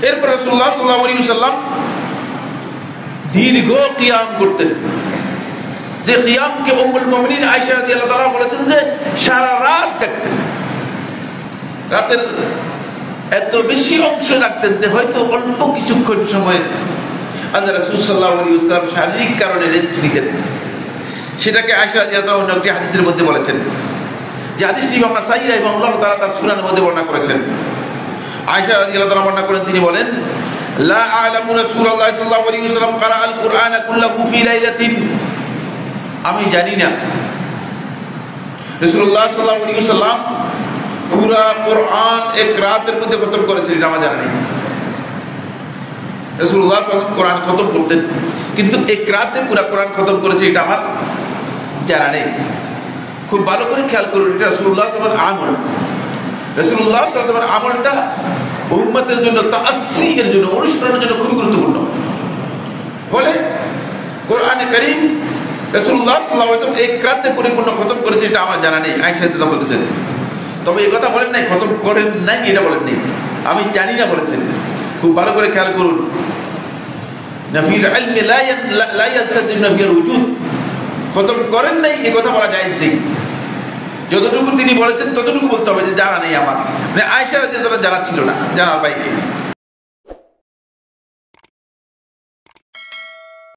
এরপর রাসূলুল্লাহ সাল্লাল্লাহু আলাইহি ওয়াসাল্লাম দীর্ঘ কিয়াম করতেন, যে কিয়ামকে উম্মুল মুমিনিন আয়েশা রাদিয়াল্লাহু তাআলা বলেছেন যে সারা রাত জাগতেন, রাতের এত বেশি অংশ জাগতেন যে হয়তো অল্প কিছুক্ষণ সময় আল্লাহ রাসূল সাল্লাল্লাহু আলাইহি ওয়াসাল্লাম শারীরিক কারণে রেস্ট নিতেন। সেটাকে আয়েশা রাদিয়াল্লাহু আনহা একটি হাদিসের মধ্যে বলেছেন, যে হাদিসটি ইমাম নাসাঈ রাহিমাহুল্লাহ তাআলা তার সুনানের মধ্যে বর্ণনা করেছেন। আয়েশা রাদিয়াল্লাহু তাআলা বর্ণনা করেন, তিনি বলেন, লা আ'লামু রাসূলুল্লাহ সাল্লাল্লাহু আলাইহি ওয়াসাল্লাম ক্বারা আল কুরআনা কুল্লাহু ফি লাইলাতিন, আমি জানি না রাসূলুল্লাহ সাল্লাল্লাহু আলাইহি ওয়াসাল্লাম পুরা কোরআন এক রাতের মধ্যে খতম করেছেন, এটা আমার জানা নেই। রাসূলুল্লাহ সাল্লাল্লাহু আলাইহি ওয়াসাল্লাম কোরআন খতম করতেন, কিন্তু এক রাতে পুরা কোরআন খতম করেছে এটা আমার জানা নেই। খুব ভালো করে খেয়াল করুন, এটা রাসূলুল্লাহ সাল্লাল্লাহু আলাইহি ওয়াসাল্লাম আমল। রাসূলুল্লাহ সাল্লাল্লাহু আলাইহি ওয়াসাল্লাম আমলটা উম্মতের জন্য, তাআসসি এর জন্য, অনুসরণের জন্য খুবই গুরুত্বপূর্ণ। বলে কোরআনে কারীম রাসূলুল্লাহ সাল্লাল্লাহু আলাইহি ওয়াসাল্লাম এক রাতে পরিপূর্ণ খতম করেছে এটা আমার জানা নেই। আয়েশা রাদিয়াল্লাহু বলতেছেন, তবে এই কথা বলেন নাই খতম করেন নাই, এটা বলেন নাই, আমি জানি না বলেছেন। খুব ভালো করে খেয়াল করুন, নাফির ইলমি লা ইয়ালতাজিম নাফির ওজুদ, খতম করেন নাই এই কথা বলা জায়েজ নেই। যতটুকু তিনি বলেছেন ততটুকু বলতে হবে যে জানা নেই আমার, মানে আয়েশা রাদিয়াল্লাহু জানা ছিল না, জানার বাইরে।